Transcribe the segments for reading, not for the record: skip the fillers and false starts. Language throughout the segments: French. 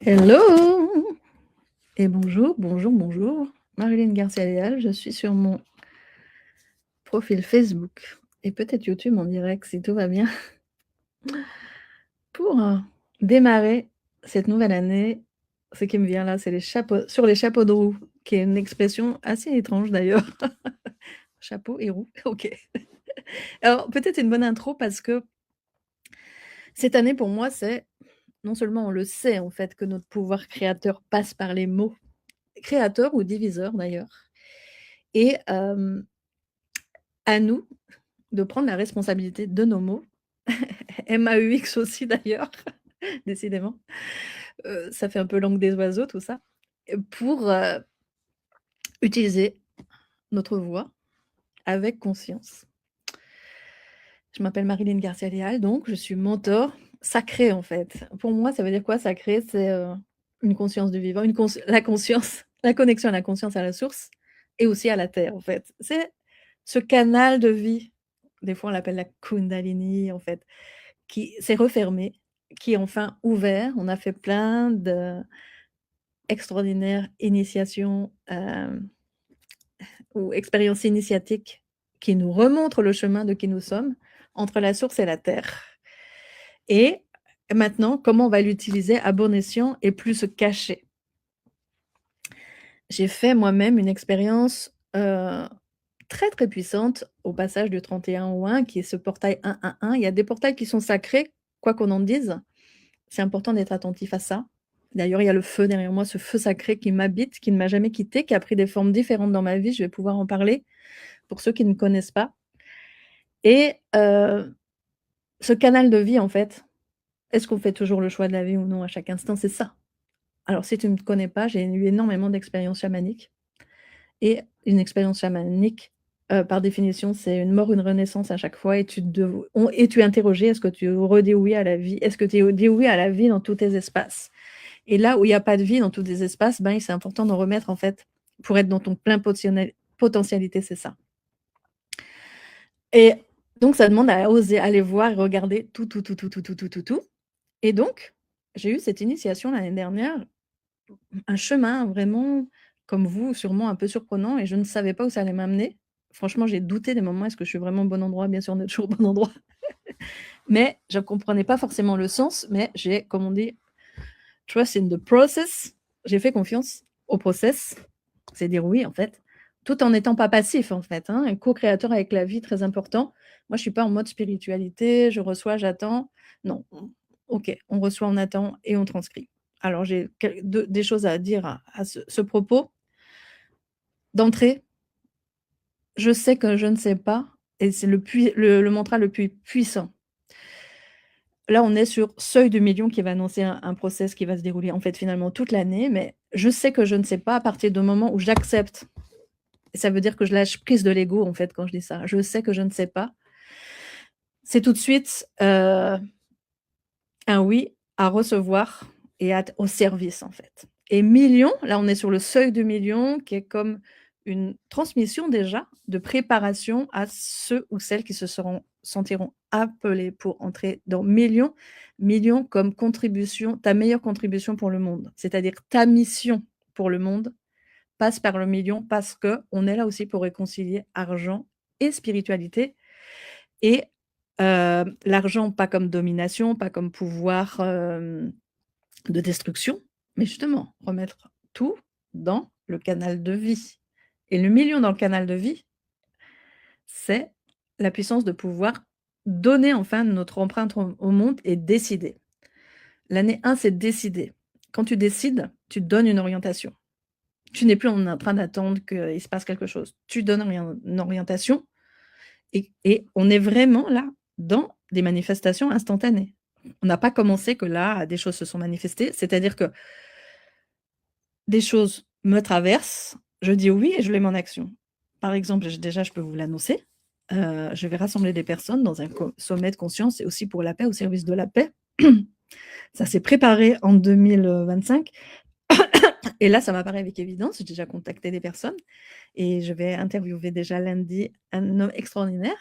Hello et bonjour, bonjour, bonjour. Marilyn Garcia-Leal, je suis sur mon profil Facebook et peut-être YouTube en direct si tout va bien pour démarrer cette nouvelle année. Ce qui me vient là, c'est les chapeaux, sur les chapeaux de roue, qui est une expression assez étrange d'ailleurs. Chapeau et roue, ok. Alors peut-être une bonne intro parce que cette année pour moi, c'est non seulement on le sait en fait que notre pouvoir créateur passe par les mots, créateurs ou diviseurs d'ailleurs, et à nous de prendre la responsabilité de nos mots, MAUX aussi d'ailleurs, décidément, ça fait un peu langue des oiseaux tout ça, pour utiliser notre voix avec conscience. Je m'appelle Marilyn Garcia-Leal, donc je suis mentor sacré en fait. Pour moi, ça veut dire quoi sacré? C'est une conscience du vivant, la conscience, la connexion à la conscience, à la source, et aussi à la terre en fait. C'est ce canal de vie, des fois on l'appelle la Kundalini en fait, qui s'est refermé, qui est enfin ouvert. On a fait plein d'extraordinaires initiations ou expériences initiatiques qui nous remontrent le chemin de qui nous sommes entre la source et la terre. Et maintenant, comment on va l'utiliser à bon escient et plus se cacher. J'ai fait moi-même une expérience très très puissante au passage du 31 au 1, qui est ce portail 1-1-1. Il y a des portails qui sont sacrés, quoi qu'on en dise. C'est important d'être attentif à ça. D'ailleurs, il y a le feu derrière moi, ce feu sacré qui m'habite, qui ne m'a jamais quitté, qui a pris des formes différentes dans ma vie. Je vais pouvoir en parler pour ceux qui ne connaissent pas. Et ce canal de vie, en fait, est-ce qu'on fait toujours le choix de la vie ou non à chaque instant? C'est ça. Alors, si tu ne me connais pas, j'ai eu énormément d'expériences chamaniques. Et une expérience chamanique, par définition, c'est une mort, une renaissance à chaque fois. Et tu es interrogé, est-ce que tu redis oui à la vie? Est-ce que tu dis oui à la vie dans tous tes espaces? Et là où il n'y a pas de vie dans tous les espaces, ben, c'est important d'en remettre, en fait, pour être dans ton plein potentialité, c'est ça. Et donc, ça demande à oser aller voir et regarder tout, tout, tout, tout, tout, tout, tout, tout, tout. Et donc, j'ai eu cette initiation l'année dernière, un chemin vraiment, comme vous, sûrement un peu surprenant, et je ne savais pas où ça allait m'amener. Franchement, j'ai douté des moments, est-ce que je suis vraiment au bon endroit? Bien sûr, on est toujours au bon endroit. Mais je ne comprenais pas forcément le sens, mais j'ai, comme on dit, trust in the process. J'ai fait confiance au process. C'est dire oui, en fait, tout en n'étant pas passif, en fait. Hein, un co-créateur avec la vie, très important. Moi, je ne suis pas en mode spiritualité, je reçois, j'attends. Non, ok, on reçoit, on attend et on transcrit. Alors, j'ai des choses à dire à ce propos. D'entrée, je sais que je ne sais pas, et c'est le mantra le plus puissant. Là, on est sur seuil de million qui va annoncer un process qui va se dérouler en fait finalement toute l'année, mais je sais que je ne sais pas à partir du moment où j'accepte. Ça veut dire que je lâche prise de l'ego en fait quand je dis ça. Je sais que je ne sais pas. C'est tout de suite un oui à recevoir et au service en fait. Et million, là on est sur le seuil de million qui est comme une transmission déjà de préparation à ceux ou celles qui sentiront appelés pour entrer dans million. Million comme contribution, ta meilleure contribution pour le monde. C'est-à-dire ta mission pour le monde passe par le million parce qu'on est là aussi pour réconcilier argent et spiritualité. Et l'argent, pas comme domination, pas comme pouvoir de destruction, mais justement remettre tout dans le canal de vie. Et le million dans le canal de vie, c'est la puissance de pouvoir donner enfin notre empreinte au monde et décider. L'année 1, c'est décider. Quand tu décides, tu donnes une orientation. Tu n'es plus en train d'attendre qu'il se passe quelque chose. Tu donnes une orientation et on est vraiment là dans des manifestations instantanées. On n'a pas commencé que là, des choses se sont manifestées. C'est-à-dire que des choses me traversent, je dis oui et je les mets en action. Par exemple, déjà, je peux vous l'annoncer, je vais rassembler des personnes dans un sommet de conscience et aussi pour la paix, au service de la paix. Ça s'est préparé en 2025. Et là, ça m'apparaît avec évidence. J'ai déjà contacté des personnes et je vais interviewer déjà lundi un homme extraordinaire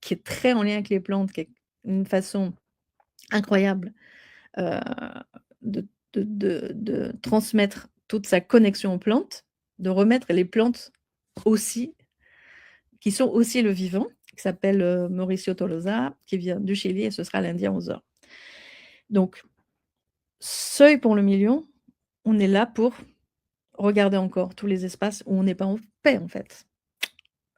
qui est très en lien avec les plantes, qui est une façon incroyable de de transmettre toute sa connexion aux plantes, de remettre les plantes aussi qui sont aussi le vivant, qui s'appelle, Mauricio Tolosa, qui vient du Chili et ce sera lundi à 11h. Donc, seuil pour le million, on est là pour regarder encore tous les espaces où on n'est pas en paix, en fait.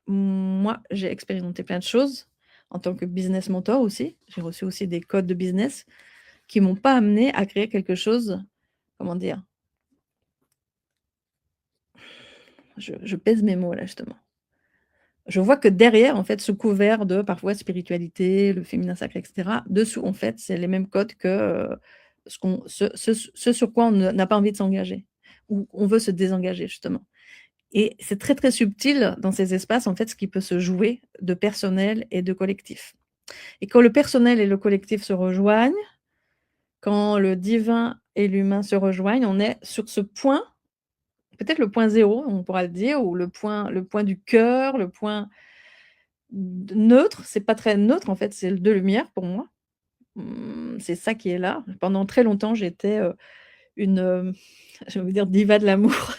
Moi, j'ai expérimenté plein de choses en tant que business mentor aussi. J'ai reçu aussi des codes de business qui m'ont pas amené à créer quelque chose, comment dire? Je pèse mes mots là, justement. Je vois que derrière, en fait, sous couvert de parfois spiritualité, le féminin sacré, et cetera, dessous, en fait, c'est les mêmes codes que, ce sur quoi on n'a pas envie de s'engager ou on veut se désengager, justement. Et c'est très, très subtil dans ces espaces, en fait, ce qui peut se jouer de personnel et de collectif. Et quand le personnel et le collectif se rejoignent, quand le divin et l'humain se rejoignent, on est sur ce point, peut-être le point zéro, on pourra le dire, ou le point du cœur, le point neutre. C'est pas très neutre, en fait, c'est de lumière pour moi. C'est ça qui est là. Pendant très longtemps, j'étais, une, je vais dire diva de l'amour.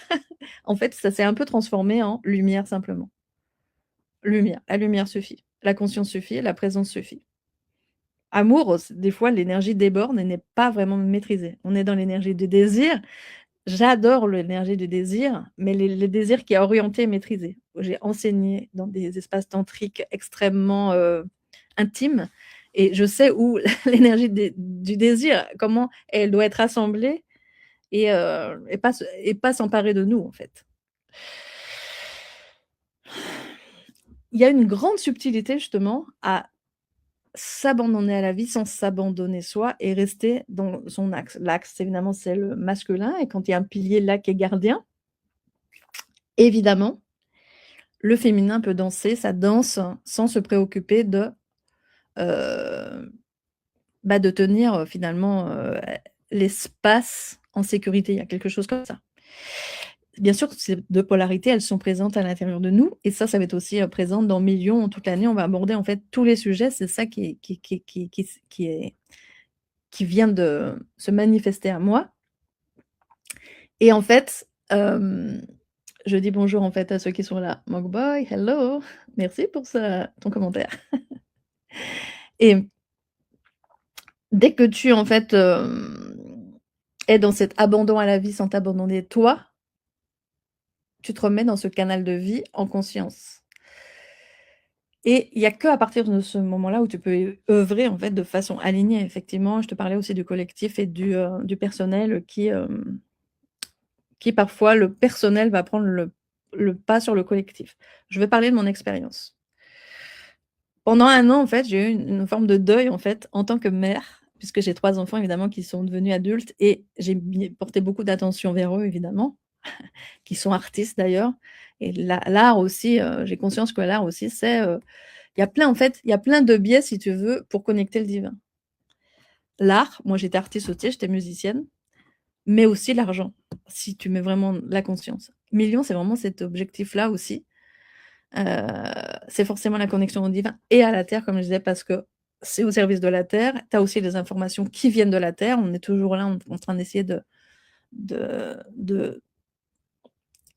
En fait, ça s'est un peu transformé en lumière simplement. Lumière, la lumière suffit, la conscience suffit, la présence suffit. Amour, des fois, l'énergie déborde et n'est pas vraiment maîtrisée. On est dans l'énergie du désir. J'adore l'énergie du désir, mais les désirs qui est orienté et maîtrisé. J'ai enseigné dans des espaces tantriques extrêmement, intimes et je sais où l'énergie du désir, comment elle doit être assemblée et pas s'emparer de nous, en fait. Il y a une grande subtilité justement à s'abandonner à la vie sans s'abandonner soi et rester dans son axe. L'axe, évidemment, c'est le masculin et quand il y a un pilier là qui est gardien, évidemment, le féminin peut danser sa danse sans se préoccuper heu, de tenir, finalement, l'espace en sécurité. Il y a quelque chose comme ça. Bien sûr, ces 2 polarités, elles sont présentes à l'intérieur de nous et ça va être aussi, présent dans Millions toute l'année. On va aborder, en fait, tous les sujets. C'est ça qui vient de se manifester à moi et en fait, je dis bonjour, en fait, à ceux qui sont là. Mogboy, hello, merci pour ton commentaire et dès que tu, en fait, es dans cet abandon à la vie sans t'abandonner toi, tu te remets dans ce canal de vie en conscience et il y a qu'à partir de ce moment-là où tu peux œuvrer, en fait, de façon alignée. Effectivement, je te parlais aussi du collectif et du personnel qui parfois le personnel va prendre le pas sur le collectif. Je vais parler de mon expérience. Pendant 1 an, en fait, j'ai eu une forme de deuil, en fait, en tant que mère, puisque j'ai 3 enfants évidemment qui sont devenus adultes et j'ai porté beaucoup d'attention vers eux évidemment, qui sont artistes d'ailleurs et l'art aussi, j'ai conscience que l'art aussi c'est, il y a plein en fait, il y a plein de biais si tu veux pour connecter le divin. L'art, moi j'étais artiste aussi, j'étais musicienne, mais aussi l'argent, si tu mets vraiment la conscience. Million, c'est vraiment cet objectif-là aussi. Heu, c'est forcément la connexion au divin et à la terre, comme je disais, parce que c'est au service de la terre. Tu as aussi les informations qui viennent de la terre. On est toujours là en train d'essayer de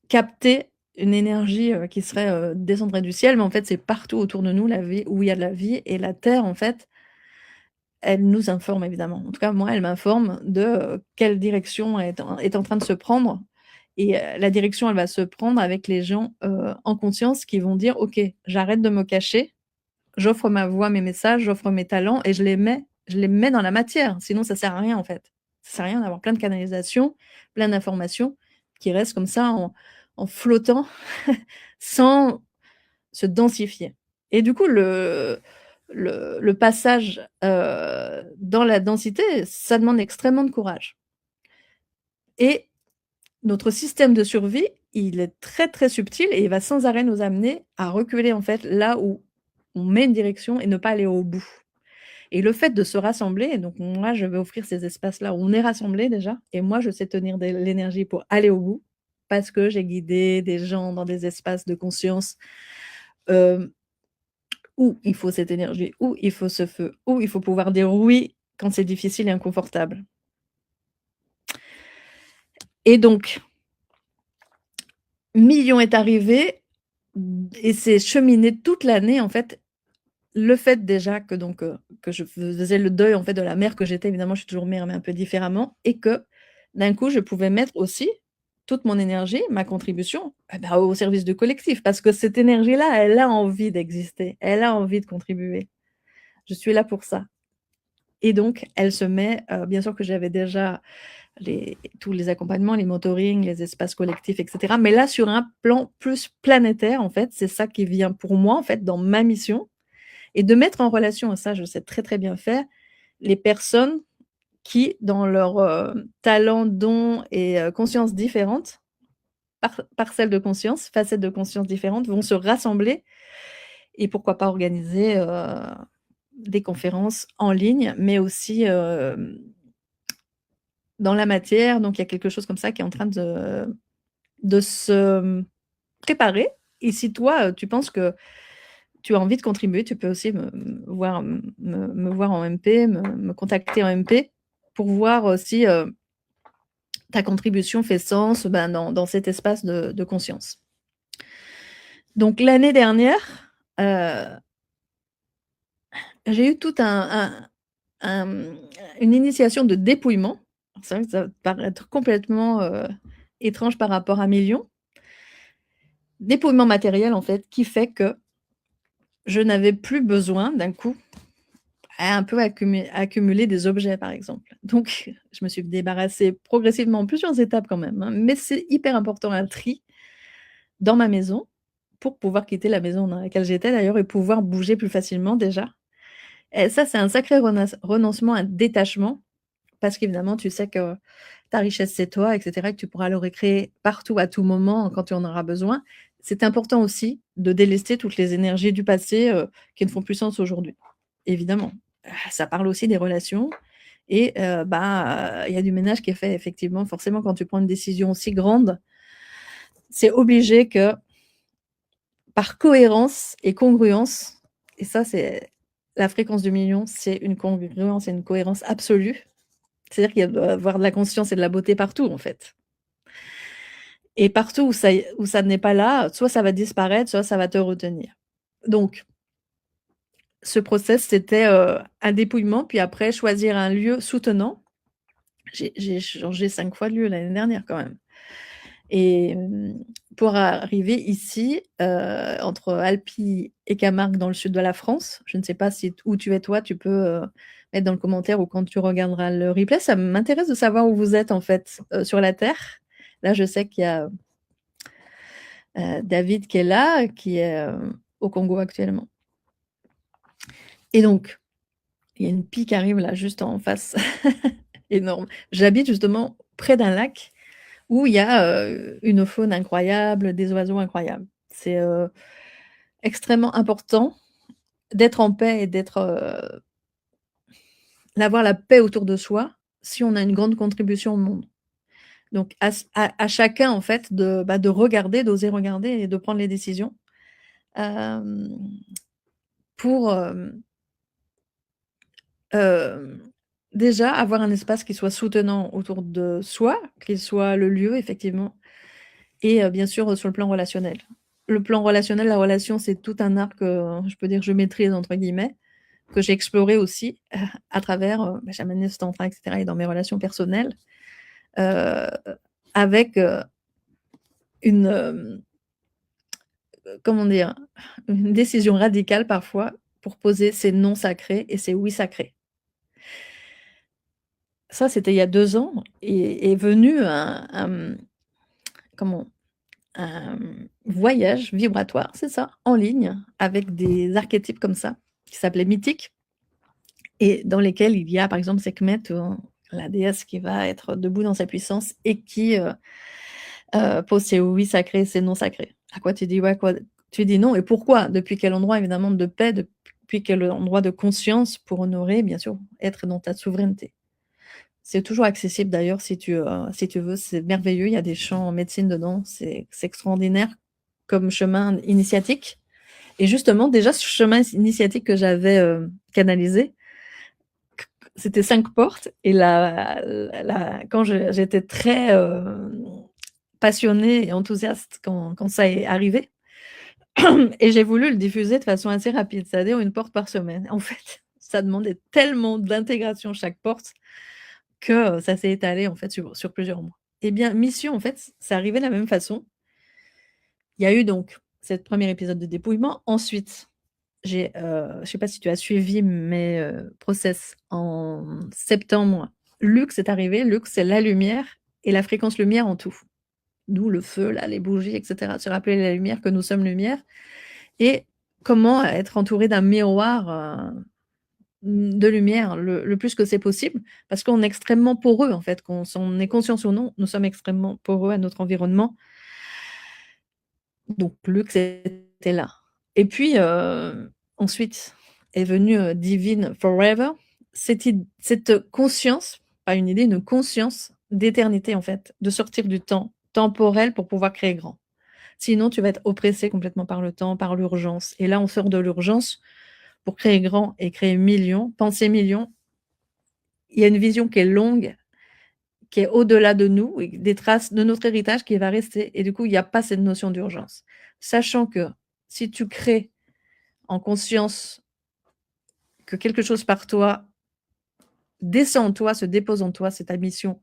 capter une énergie, qui serait, descendrait du ciel, mais en fait, c'est partout autour de nous la vie où il y a de la vie et la terre, en fait, elle nous informe évidemment. En tout cas, moi, elle m'informe de, quelle direction est en train de se prendre et la direction, elle va se prendre avec les gens, en conscience qui vont dire: «OK, j'arrête de me cacher, j'offre ma voix, mes messages, j'offre mes talents et je les mets dans la matière, sinon ça sert à rien, en fait». Ça sert à rien d'avoir plein de canalisations, plein d'informations qui restent comme ça en flottant sans se densifier et du coup, le passage, dans la densité, ça demande extrêmement de courage et notre système de survie, il est très, très subtil et il va sans arrêt nous amener à reculer, en fait, là où on met une direction et ne pas aller au bout et le fait de se rassembler donc moi, je vais offrir ces espaces-là où on est rassemblés déjà et moi, je sais tenir de l'énergie pour aller au bout parce que j'ai guidé des gens dans des espaces de conscience, hem, où il faut cette énergie, où il faut ce feu, où il faut pouvoir dire «oui» quand c'est difficile et inconfortable. Et donc, million est arrivé et c'est cheminé toute l'année, en fait. Le fait déjà que donc, que je faisais le deuil, en fait, de la mère que j'étais, évidemment, je suis toujours mère, mais un peu différemment et que, d'un coup, je pouvais mettre aussi toute mon énergie, ma contribution, au service du collectif. Parce que cette énergie-là, elle a envie d'exister, elle a envie de contribuer. Je suis là pour ça et donc elle se met, bien sûr que j'avais déjà tous les accompagnements, les mentorings, les espaces collectifs et cetera, mais là, sur un plan plus planétaire, en fait, c'est ça qui vient pour moi, en fait, dans ma mission et de mettre en relation, et ça je sais très, très bien faire, les personnes qui, dans leur, talents, dons et consciences différentes, parcelles de conscience, facettes de conscience différentes, vont se rassembler et pourquoi pas organiser, des conférences en ligne, mais aussi, dans la matière. Donc il y a quelque chose comme ça qui est en train de se préparer et si toi, tu penses que tu as envie de contribuer, tu peux aussi me voir en MP, me contacter en MP pour voir si, ta contribution fait sens, dans cet espace de conscience. Donc l'année dernière, j'ai eu tout une initiation de dépouillement. C'est vrai que ça va paraître complètement, étrange par rapport à Millions. Dépouillement matériel, en fait, qui fait que je n'avais plus besoin, d'un coup, à un peu accumuler des objets, par exemple. Donc je me suis débarrassée progressivement, en plusieurs étapes quand même, hein, mais c'est hyper important, un tri dans ma maison pour pouvoir quitter la maison dans laquelle j'étais d'ailleurs et pouvoir bouger plus facilement déjà. Et ça, c'est un sacré renoncement, un détachement, parce qu'évidemment, tu sais que ta richesse, c'est toi, et cetera, et que tu pourras le récréer partout, à tout moment, quand tu en auras besoin. C'est important aussi de délester toutes les énergies du passé, qui ne font plus sens aujourd'hui, évidemment. Ça parle aussi des relations et il y a du ménage qui est fait effectivement. Forcément, quand tu prends une décision aussi grande, c'est obligé que par cohérence et congruence, et ça, c'est la fréquence du million, c'est une congruence et une cohérence absolue. C'est-à-dire qu'il doit y avoir de la conscience et de la beauté partout, en fait. Et partout où ça n'est pas là, soit ça va disparaître, soit ça va te retenir. Donc, ce process, c'était un dépouillement, puis après, choisir un lieu soutenant. J'ai changé 5 fois de lieu l'année dernière, quand même. Et pour arriver ici, entre Alpi et Camargue, dans le sud de la France, je ne sais pas où tu es toi, tu peux, mettre dans le commentaire ou quand tu regarderas le replay. Ça m'intéresse de savoir où vous êtes, en fait, sur la terre. Là, je sais qu'il y a, David qui est là, qui est, au Congo actuellement. Et donc, il y a une pie qui arrive là, juste en face, énorme. J'habite justement près d'un lac où il y a, une faune incroyable, des oiseaux incroyables. C'est, extrêmement important d'être en paix et d'avoir la paix autour de soi, si on a une grande contribution au monde. Donc à chacun en fait de regarder, d'oser regarder et de prendre les décisions, hem, pour, déjà avoir un espace qui soit soutenant autour de soi, qu'il soit le lieu effectivement et bien sûr, sur le plan relationnel. Le plan relationnel, la relation, c'est tout un art que je peux dire que «je maîtrise» entre guillemets, que j'ai exploré aussi à travers, Shamanisme, tantra et cetera et dans mes relations personnelles, heu, avec, une, comment dire? Une décision radicale parfois pour poser ses non sacrés et ses oui sacrés. Ça, c'était il y a 2 ans et est venu comment? Un voyage vibratoire, c'est ça, en ligne, avec des archétypes comme ça, qui s'appelaient mythiques et dans lesquels il y a, par exemple, Sekhmet, la déesse qui va être debout dans sa puissance et qui, pose ses oui sacrés, ses non sacrés. À quoi tu dis ouais, à quoi tu dis non et pourquoi? Depuis quel endroit évidemment de paix, depuis quel endroit de conscience pour honorer, bien sûr, être dans ta souveraineté. C'est toujours accessible d'ailleurs si tu veux, c'est merveilleux, il y a des champs en médecine dedans, c'est extraordinaire comme chemin initiatique et justement déjà ce chemin initiatique que j'avais, canalisé, c'était 5 portes et la quand j'étais très, passionnée et enthousiaste quand ça est arrivé et j'ai voulu le diffuser de façon assez rapide, c'est-à-dire une porte par semaine. En fait, ça demandait tellement d'intégration chaque porte que, ça s'est étalé en fait sur plusieurs mois. Eh bien, Mission en fait, c'est arrivé de la même façon. Il y a eu donc cet premier épisode de dépouillement. Ensuite, je sais pas si tu as suivi mes, process en septembre. Lux est arrivé. Lux, c'est la lumière et la fréquence lumière en tout. D'où le feu, là, les bougies, et cetera. Se rappeler la lumière, que nous sommes lumière et comment être entouré d'un miroir, de lumière le plus que c'est possible parce qu'on est extrêmement poreux, en fait, qu'on s'en ait conscience ou non, nous sommes extrêmement poreux à notre environnement. Donc Lux était là et puis, ensuite est venue, Divine Forever. Cette conscience, pas une idée, une conscience d'éternité, en fait, de sortir du temps temporel pour pouvoir créer grand. Sinon, tu vas être oppressé complètement par le temps, par l'urgence et là, on sort de l'urgence pour créer grand et créer millions, penser millions. Il y a une vision qui est longue, qui est au-delà de nous et des traces de notre héritage qui va rester et du coup, il y a pas cette notion d'urgence. Sachant que si tu crées en conscience que quelque chose par toi descend en toi, se dépose en toi, c'est ta mission,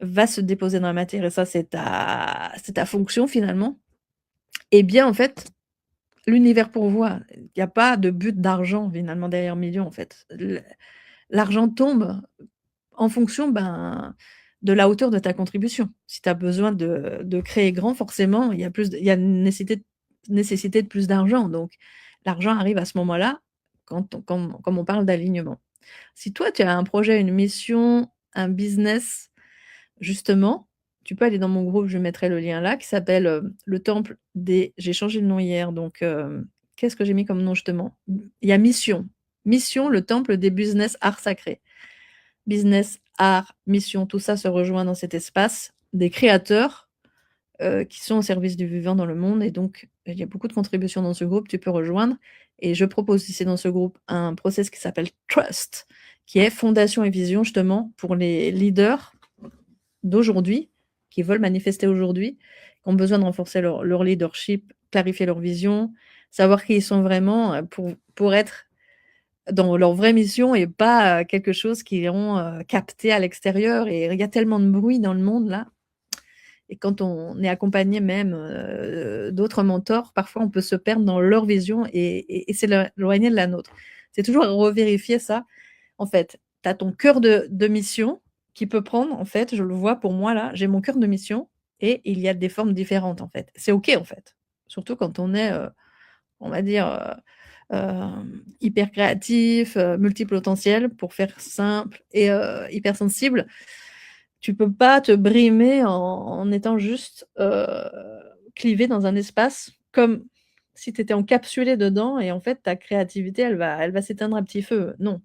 va se déposer dans la matière et ça, c'est ta fonction finalement, eh bien, en fait, l'univers pourvoit. Il y a pas de but d'argent finalement derrière millions, en fait. L'argent tombe en fonction, ben, de la hauteur de ta contribution. Si tu as besoin de créer grand, forcément, il y a une nécessité de plus d'argent. Donc, l'argent arrive à ce moment-là, comme on parle d'alignement. Si toi, tu as un projet, une mission, un business, justement, tu peux aller dans mon groupe, je mettrai le lien là, qui s'appelle le temple des. J'ai changé le nom hier, donc qu'est-ce que j'ai mis comme nom justement? Il y a Mission. Mission, le temple des business arts sacrés. Business, art, mission, tout ça se rejoint dans cet espace des créateurs qui sont au service du vivant dans le monde. Et donc, il y a beaucoup de contributions dans ce groupe, tu peux rejoindre. Et je propose ici dans ce groupe un process qui s'appelle Trust, qui est fondation et vision justement pour les leaders d'aujourd'hui, qui veulent manifester aujourd'hui, qui ont besoin de renforcer leur leadership, clarifier leur vision, savoir qui ils sont vraiment pour être dans leur vraie mission et pas quelque chose qu'ils ont capté à l'extérieur. Et il y a tellement de bruit dans le monde là. Et quand on est accompagné même d'autres mentors, parfois on peut se perdre dans leur vision et s'éloigner de la nôtre. C'est toujours à revérifier ça. En fait, tu as ton cœur de mission qui peut prendre, en fait, je le vois pour moi là, j'ai mon cœur de mission et il y a des formes différentes en fait. C'est OK en fait. Surtout quand on est, on va dire, hyper créatif, multipotentiel pour faire simple et hypersensible. Tu peux pas te brimer en étant juste clivé dans un espace comme si tu étais encapsulé dedans et en fait ta créativité elle va s'éteindre à petit feu. Non.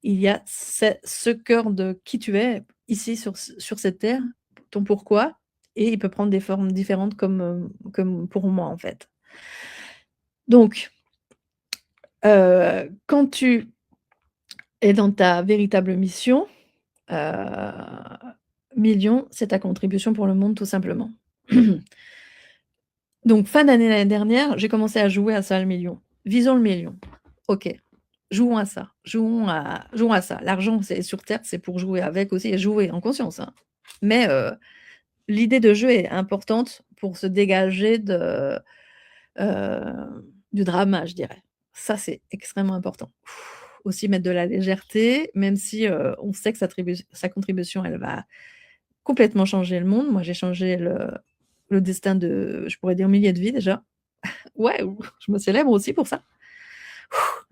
Il y a ce cœur de qui tu es ici sur cette terre, ton pourquoi et il peut prendre des formes différentes comme pour moi en fait. Donc, quand tu es dans ta véritable mission, heu, million, c'est ta contribution pour le monde tout simplement. Donc fin d'année l'année dernière, j'ai commencé à jouer à ça le million. Visons le million. OK, jouons à ça, jouons à ça. L'argent, c'est sur terre, c'est pour jouer avec aussi et jouer en conscience, hein. Mais l'idée de jeu est importante pour se dégager du drama, je dirais. Ça, c'est extrêmement important. Aussi mettre de la légèreté, même si, on sait que sa contribution, elle va complètement changer le monde. Moi, j'ai changé le destin de, je pourrais dire, milliers de vies déjà. Ouais, je me célèbre aussi pour ça.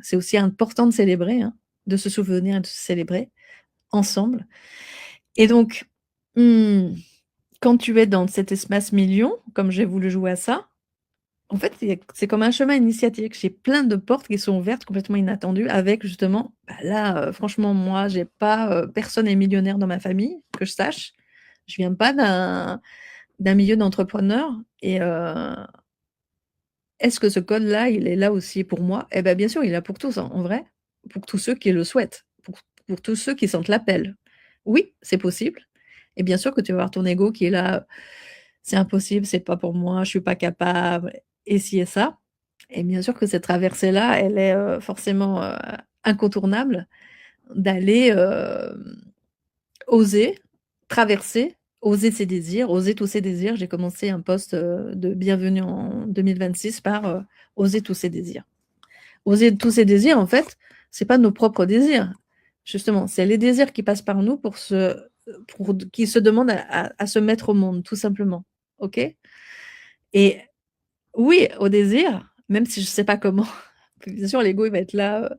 C'est aussi important de célébrer, hein, de se souvenir et de se célébrer ensemble. Et donc, quand tu es dans cet espace million, comme j'ai voulu jouer à ça, en fait, c'est comme un chemin initiatique. J'ai plein de portes qui sont ouvertes, complètement inattendues, avec justement, bah là, franchement, moi, j'ai pas, personne n'est millionnaire dans ma famille, que je sache. Je viens pas d'un milieu d'entrepreneurs et est-ce que ce code-là, il est là aussi pour moi? Eh ben, bien sûr, il est là pour tous, en vrai, pour tous ceux qui le souhaitent, pour tous ceux qui sentent l'appel. Oui, c'est possible Et bien sûr que tu vas avoir ton ego qui est là, c'est impossible, c'est pas pour moi, je suis pas capable, et ci et ça. Et bien sûr que cette traversée-là, elle est forcément incontournable d'aller oser traverser, oser ses désirs, oser tous ses désirs. J'ai commencé un post de bienvenue en 2026 par oser tous ses désirs. Oser tous ses désirs, en fait, c'est pas nos propres désirs. Justement, c'est les désirs qui passent par nous qui se demandent à se mettre au monde, tout simplement. OK? Et oui, au désir, même si je sais pas comment. Bien sûr, l'ego, il va être là.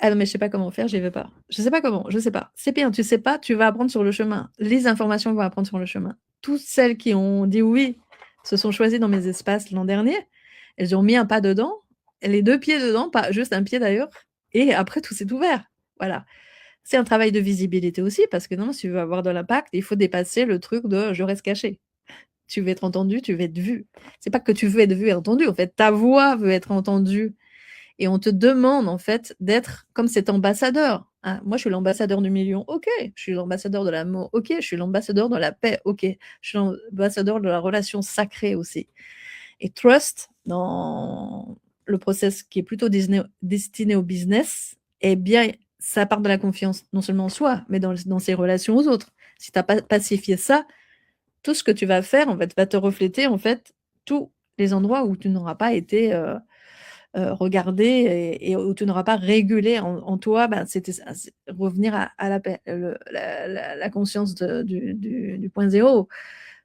Ah non, mais je sais pas comment faire, j'y vais pas. Je sais pas comment, je sais pas. C'est bien, tu sais pas, tu vas apprendre sur le chemin. Les informations vont apprendre sur le chemin. Toutes celles qui ont dit oui se sont choisies dans mes espaces l'an dernier. Elles ont mis un pas dedans, les 2 pieds dedans, pas juste un pied d'ailleurs, et après tout s'est ouvert. Voilà. C'est un travail de visibilité aussi, parce que non, si tu veux avoir de l'impact, il faut dépasser le truc de je reste caché. Tu veux être entendu, tu veux être vu. C'est pas que tu veux être vu et entendu, en fait, ta voix veut être entendue. Et on te demande, en fait, d'être comme cet ambassadeur. Hein. Moi, je suis l'ambassadeur du million, ok. Je suis l'ambassadeur de l'amour, ok. Je suis l'ambassadeur de la paix, ok. Je suis l'ambassadeur de la relation sacrée aussi. Et trust, dans le process qui est plutôt destiné au business, eh bien, ça part de la confiance, non seulement en soi, mais dans ses relations aux autres. Si tu n'as pas pacifié ça, tout ce que tu vas faire, en fait, va te refléter, en fait, tous les endroits où tu n'auras pas été regardé et où tu n'auras pas régulé en toi, ben, c'était revenir à la paix, la conscience du point zéro.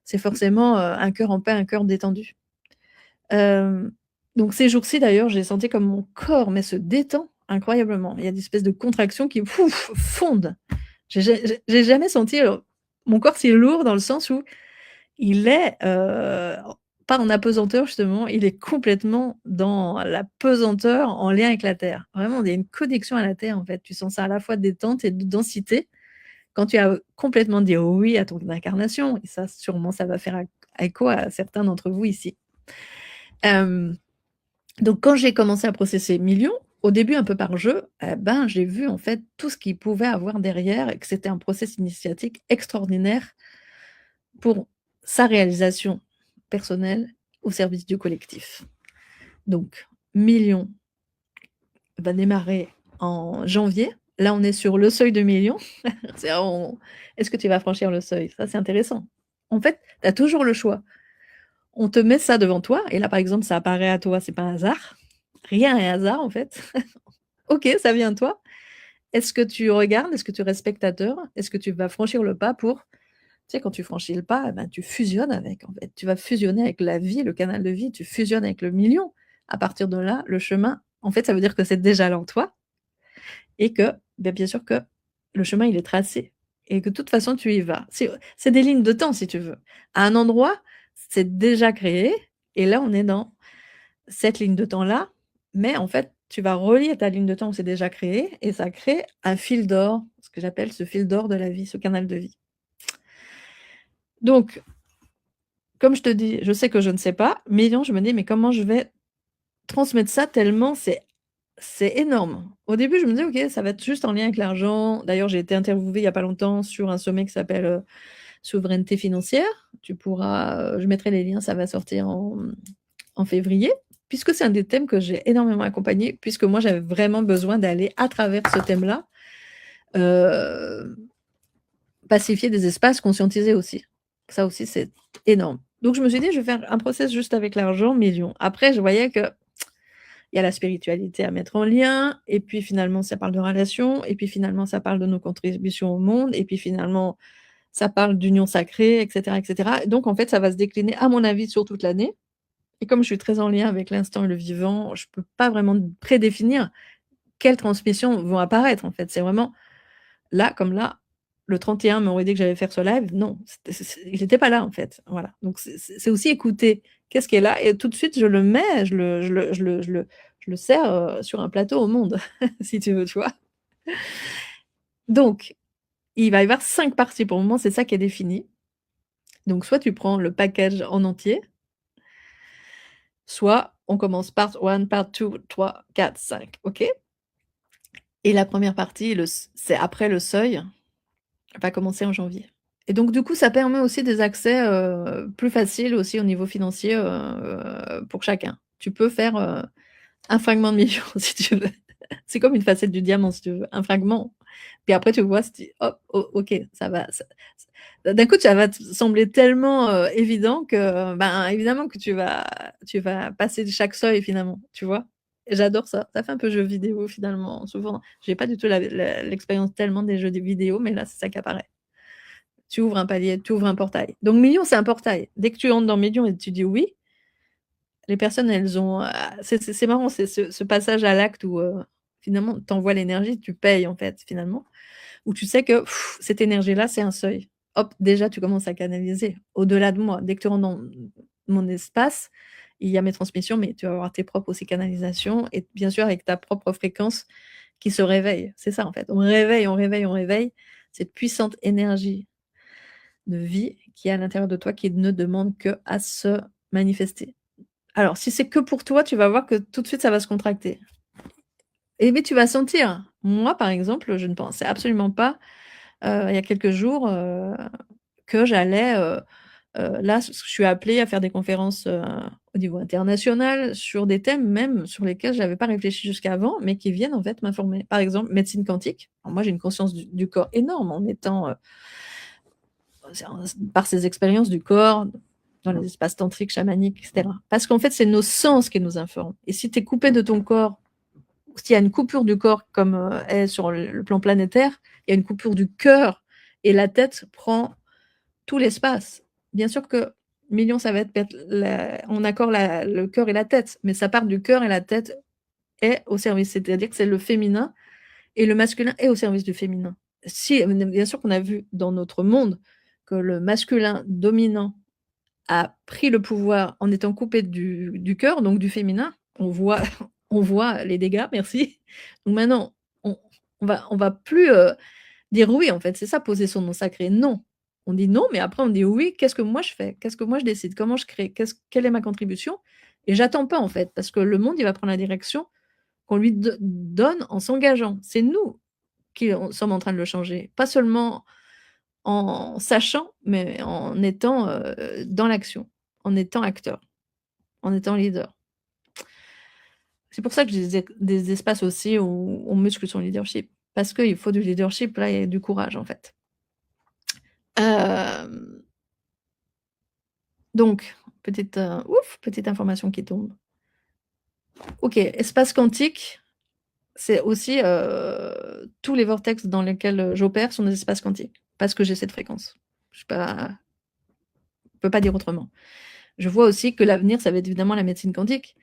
C'est forcément un cœur en paix, un cœur détendu. Donc ces jours-ci, d'ailleurs, j'ai senti comme mon corps mais se détend incroyablement. Il y a des espèces de contractions qui fondent. J'ai jamais senti mon corps si lourd dans le sens où il est pas en apesanteur justement, il est complètement dans la pesanteur en lien avec la terre. Vraiment, il y a une connexion à la terre en fait. Tu sens ça à la fois de détente et de densité quand tu as complètement dit oui à ton incarnation. Et ça, sûrement, ça va faire écho à certains d'entre vous ici. Donc quand j'ai commencé à processer Millions, au début un peu par jeu, ben, j'ai vu en fait tout ce qu'il pouvait avoir derrière et que c'était un process initiatique extraordinaire pour sa réalisation personnelle au service du collectif. Donc, Millions va démarrer en janvier. Là, on est sur le seuil de millions. Est-ce que tu vas franchir le seuil? Ça, c'est intéressant. En fait, tu as toujours le choix. On te met ça devant toi, et là, par exemple, ça apparaît à toi, c'est pas un hasard. Rien n'est hasard, en fait. Ok, ça vient de toi. Est-ce que tu regardes? Est-ce que tu restes spectateur? Est-ce que tu vas franchir le pas pour tu sais, quand tu franchis le pas, ben, tu fusionnes avec, en fait. Tu vas fusionner avec la vie, le canal de vie, tu fusionnes avec le million. À partir de là, le chemin, en fait, ça veut dire que c'est déjà là en toi et que, ben, bien sûr que le chemin, il est tracé et que de toute façon, tu y vas. C'est des lignes de temps, si tu veux. À un endroit, c'est déjà créé et là, on est dans cette ligne de temps-là, mais en fait, tu vas relier ta ligne de temps où c'est déjà créé et ça crée un fil d'or, ce que j'appelle ce fil d'or de la vie, ce canal de vie. Donc, comme je te dis, je sais que je ne sais pas. Millions, je me dis, mais comment je vais transmettre ça tellement c'est énorme. Au début, je me dis, ok, ça va être juste en lien avec l'argent. D'ailleurs, j'ai été interviewée il n'y a pas longtemps sur un sommet qui s'appelle Souveraineté financière. Tu pourras, je mettrai les liens, ça va sortir en février, puisque c'est un des thèmes que j'ai énormément accompagné, puisque moi, j'avais vraiment besoin d'aller à travers ce thème-là, pacifier des espaces, conscientiser aussi. Ça aussi, c'est énorme. Donc, je me suis dit, je vais faire un process juste avec l'argent, millions. Après, je voyais que il y a la spiritualité à mettre en lien, et puis finalement, ça parle de relations, et puis finalement, ça parle de nos contributions au monde, et puis finalement, ça parle d'union sacrée, etc., etc. Donc, en fait, ça va se décliner, à mon avis, sur toute l'année. Et comme je suis très en lien avec l'instant et le vivant, je ne peux pas vraiment prédéfinir quelles transmissions vont apparaître, en fait. C'est vraiment là, comme là, le 31 m'aurait dit que j'allais faire ce live. Non, il n'était pas là, en fait. Voilà. Donc, c'est aussi écouter qu'est-ce qui est là. Et tout de suite, je le mets, je le sers sur un plateau au monde, si tu veux, tu vois. Donc, il va y avoir 5 parties pour le moment, c'est ça qui est défini. Donc, soit tu prends le package en entier, soit on commence part 1, part 2, 3, 4, 5. OK? Et la première partie, c'est après le seuil, va commencer en janvier. et donc du coup, ça permet aussi des accès, plus faciles aussi au niveau financier, pour chacun. Tu peux faire, un fragment de million si tu veux. C'est comme une facette du diamant si tu veux, un fragment. Puis après tu vois si tu hop, OK, ça va d'un coup ça va te sembler tellement, évident que, ben, évidemment que tu vas passer de chaque seuil finalement, tu vois? Et j'adore ça. Ça fait un peu jeu vidéo finalement, souvent. J'ai pas du tout l'expérience tellement des jeux vidéo, mais là c'est ça qui apparaît. Tu ouvres un palier, tu ouvres un portail. Donc million, c'est un portail. Dès que tu entres dans million et tu dis oui, les personnes, elles ont, c'est marrant, c'est ce passage à l'acte où, finalement, tu envoies l'énergie, tu payes, en fait, finalement, où tu sais que cette énergie-là, c'est un seuil. Hop, déjà, tu commences à canaliser au-delà de moi. Dès que tu rentres dans mon espace, il y a mes transmissions, mais tu vas avoir tes propres aussi canalisations et bien sûr avec ta propre fréquence qui se réveille. C'est ça, en fait. On réveille, on réveille, on réveille cette puissante énergie de vie qui est à l'intérieur de toi, qui ne demande qu'à se manifester. Alors, si c'est que pour toi, tu vas voir que tout de suite, ça va se contracter. Et mais tu vas sentir. Moi, par exemple, je ne pensais absolument pas, il y a quelques jours, que j'allais, là, je suis appelée à faire des conférences, au niveau international sur des thèmes même sur lesquels je n'avais pas réfléchi jusqu'avant, mais qui viennent en fait m'informer. Par exemple, médecine quantique. Alors moi, j'ai une conscience du corps énorme en étant, par ces expériences du corps, dans les espaces tantriques, chamaniques, etc. Parce qu'en fait, c'est nos sens qui nous informent. Et si tu es coupé de ton corps, s'il y a une coupure du corps comme est sur le plan planétaire, il y a une coupure du cœur et la tête prend tout l'espace. Bien sûr que million, ça va être on accorde le cœur et la tête, mais ça part du cœur et la tête est au service. C'est-à-dire que c'est le féminin et le masculin est au service du féminin. Si, bien sûr qu'on a vu dans notre monde que le masculin dominant a pris le pouvoir en étant coupé du cœur, donc du féminin. On voit, on voit les dégâts, merci. Donc maintenant, on va plus dire oui, en fait, c'est ça, poser son nom sacré. Non. On dit non, mais après on dit oui, qu'est-ce que moi je fais? Qu'est-ce que moi je décide? Comment je crée? Quelle est ma contribution? Et j'attends pas, en fait, parce que le monde, il va prendre la direction qu'on lui donne en s'engageant. C'est nous qui sommes en train de le changer. Pas seulement en sachant, mais en étant, dans l'action, en étant acteur, en étant leader. C'est pour ça que j'ai des espaces aussi où on muscle son leadership, parce qu'il faut du leadership là et du courage, en fait. Hem, donc petite information qui tombe. OK, espace quantique, c'est aussi, tous les vortex dans lesquels, j'opère sont des espaces quantiques, parce que j'ai cette fréquence. Je peux pas dire autrement. Je vois aussi que l'avenir, ça va être évidemment la médecine quantique.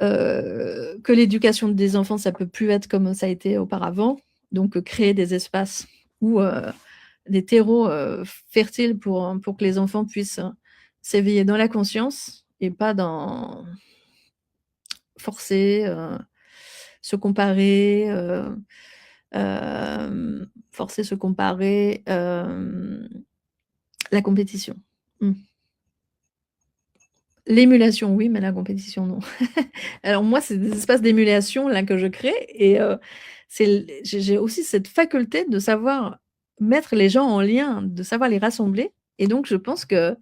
Que l'éducation des enfants, ça peut plus être comme ça a été auparavant. Donc, créer des espaces où, des terreaux, fertiles pour que les enfants puissent s'éveiller dans la conscience et pas dans forcer, se comparer, forcer, se comparer, la compétition. Mmh. L'émulation, oui, mais la compétition, non. Alors moi, c'est des espaces d'émulation là que je crée et c'est j'ai aussi cette faculté de savoir mettre les gens en lien, de savoir les rassembler et donc je pense que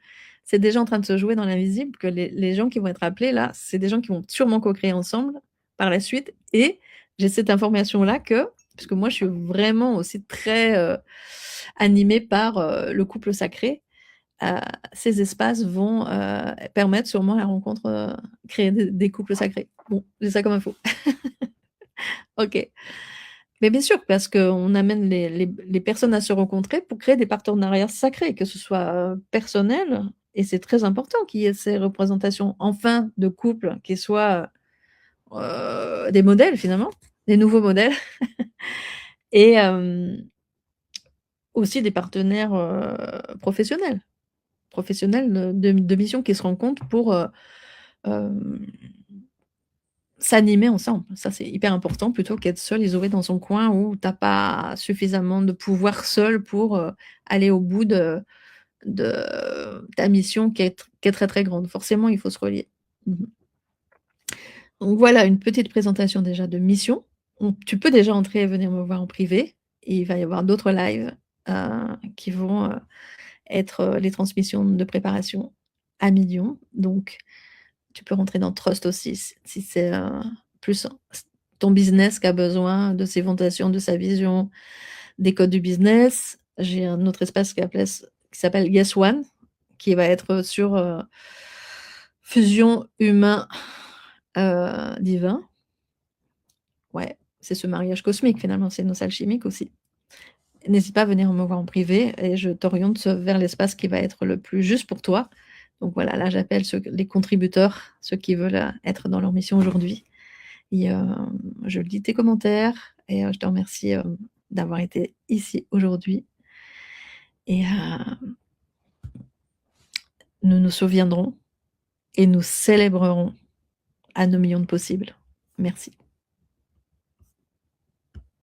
c'est déjà en train de se jouer dans l'invisible, que les gens qui vont être appelés là, c'est des gens qui vont sûrement co-créer ensemble par la suite et j'ai cette information-là que parce que moi, je suis vraiment aussi très, animée par, le couple sacré. Heu, Ces espaces vont, permettre sûrement la rencontre, créer des couples sacrés. Bon, j'ai ça comme info. OK. Mais bien sûr, parce qu'on amène les personnes à se rencontrer pour créer des partenariats sacrés, que ce soit, personnel et c'est très important qu'il y ait ces représentations enfin de couples qui soient, des modèles finalement, des nouveaux modèles et aussi des partenaires, professionnels. Professionnels de mission qui se rencontrent pour, hem, s'animer ensemble. Ça, c'est hyper important plutôt qu'être seul, isolé dans son coin où tu as pas suffisamment de pouvoir seul pour, aller au bout de ta mission qui est très, très grande. Forcément, il faut se relier. Mmh. Donc voilà, une petite présentation déjà de mission. Tu peux déjà entrer et venir me voir en privé. Et il va y avoir d'autres lives qui vont, être, les transmissions de préparation à millions. Donc tu peux rentrer dans Trust aussi si c'est, plus ton business qui a besoin de ses fondations, de sa vision, des codes du business. J'ai un autre espace qui s'appelle Yes One, qui va être sur, fusion humain, divin. Ouais, c'est ce mariage cosmique finalement, c'est nos salles chimiques aussi. N'hésite pas à venir me voir en privé et je t'oriente vers l'espace qui va être le plus juste pour toi. Donc voilà, là j'appelle les contributeurs, ceux qui veulent être dans leur mission aujourd'hui. Et je lis tes commentaires et je te remercie d'avoir été ici aujourd'hui. Et nous nous souviendrons et nous célébrerons à nos millions de possibles. Merci.